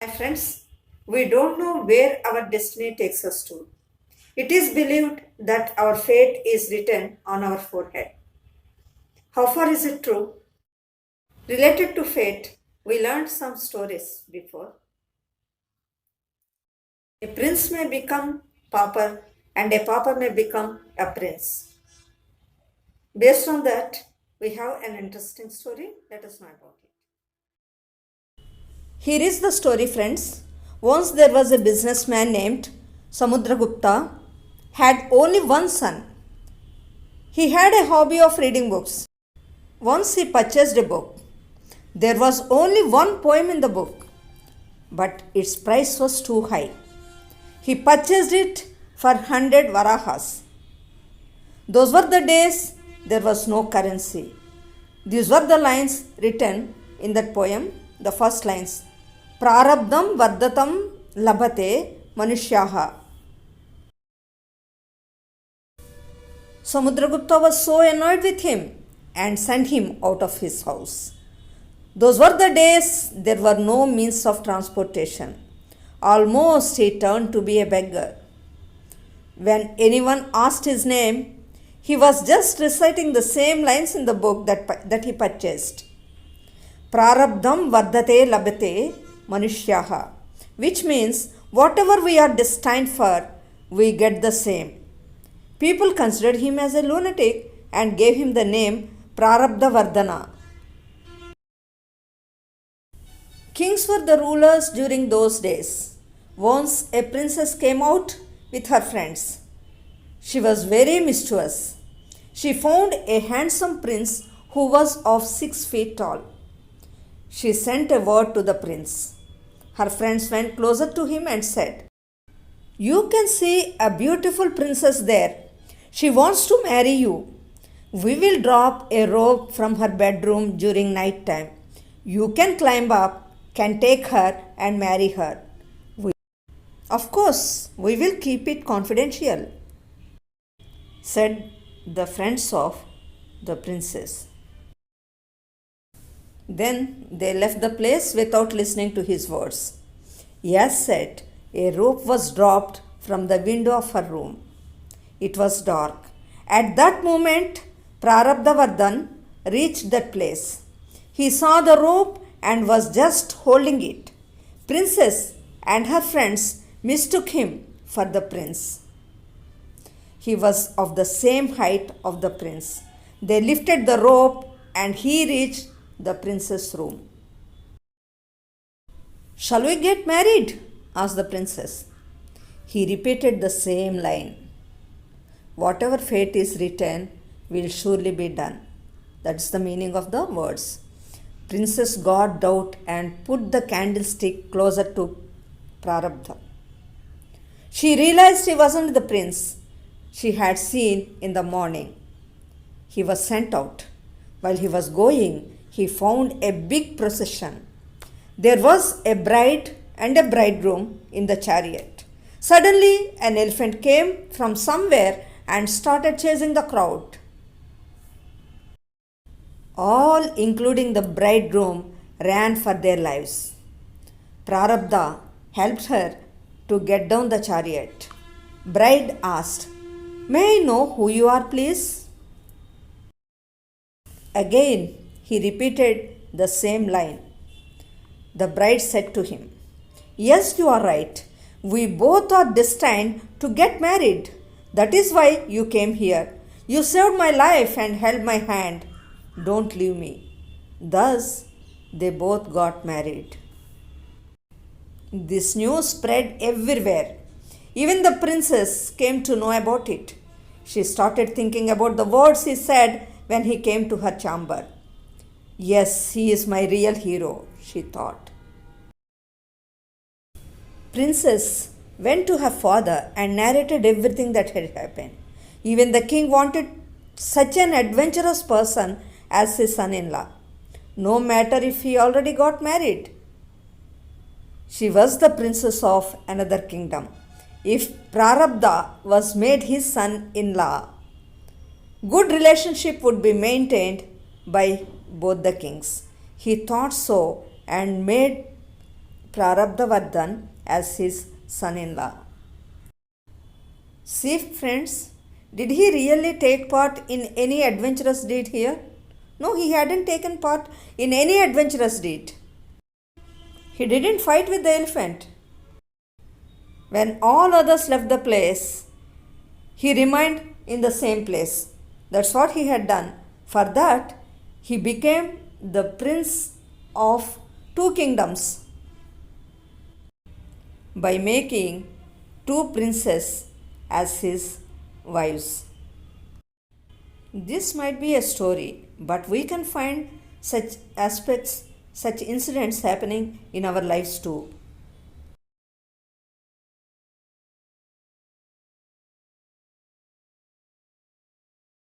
My friends, we don't know where our destiny takes us to. It is believed that our fate is written on our forehead. How far is it true? Related to fate, we learned some stories before. A prince may become pauper and a pauper may become a prince. Based on that, we have an interesting story. Let us know about it. Here is the story, friends. Once there was a businessman named Samudragupta, had only one son. He had a hobby of reading books. Once he purchased a book. There was only one poem in the book, but its price was too high. He purchased it for 100 varahas. Those were the days there was no currency. These were the lines written in that poem, the first lines. Prarabdham vardatam labhate manushyaha. Samudragupta was so annoyed with him and sent him out of his house. Those were the days there were no means of transportation. Almost he turned to be a beggar. When anyone asked his name, he was just reciting the same lines in the book that he purchased. Prarabdham vardate labhate manushyaha, which means whatever we are destined for, we get the same. People considered him as a lunatic and gave him the name Prarabdha Vardhana. Kings were the rulers during those days. Once a princess came out with her friends. She was very mischievous. She found a handsome prince who was of 6 feet tall. She sent a word to the prince. Her friends went closer to him and said, "You can see a beautiful princess there. She wants to marry you. We will drop a rope from her bedroom during night time. You can climb up, can take her and marry her. Of course, we will keep it confidential," said the friends of the princess. Then they left the place without listening to his words. Yes, said, a rope was dropped from the window of her room. It was dark. At that moment, Prarabdhavardhan reached that place. He saw the rope and was just holding it. Princess and her friends mistook him for the prince. He was of the same height of the prince. They lifted the rope and he reached the prince's room. "Shall we get married?" asked the princess. He repeated the same line. Whatever fate is written will surely be done. That's the meaning of the words. Princess got doubt and put the candlestick closer to Prarabdha. She realized he wasn't the prince she had seen in the morning. He was sent out. While he was going, he found a big procession. There was a bride and a bridegroom in the chariot. Suddenly, an elephant came from somewhere and started chasing the crowd. All, including the bridegroom, ran for their lives. Prarabdha helped her to get down the chariot. Bride asked, "May I know who you are, please?" Again, he repeated the same line. The bride said to him, "Yes, you are right. We both are destined to get married. That is why you came here. You saved my life and held my hand. Don't leave me." Thus, they both got married. This news spread everywhere. Even the princess came to know about it. She started thinking about the words he said when he came to her chamber. Yes, he is my real hero, she thought. Princess went to her father and narrated everything that had happened. Even the king wanted such an adventurous person as his son-in-law, no matter if he already got married. She was the princess of another kingdom. If Prarabdha was made his son-in-law, good relationship would be maintained by both the kings. He thought so and made Prarabdhavardhan as his son in law. See, friends, did he really take part in any adventurous deed here? No, he hadn't taken part in any adventurous deed. He didn't fight with the elephant. When all others left the place, he remained in the same place. That's what he had done. For that, he became the prince of two kingdoms by making two princes as his wives. This might be a story, but we can find such aspects, such incidents happening in our lives too.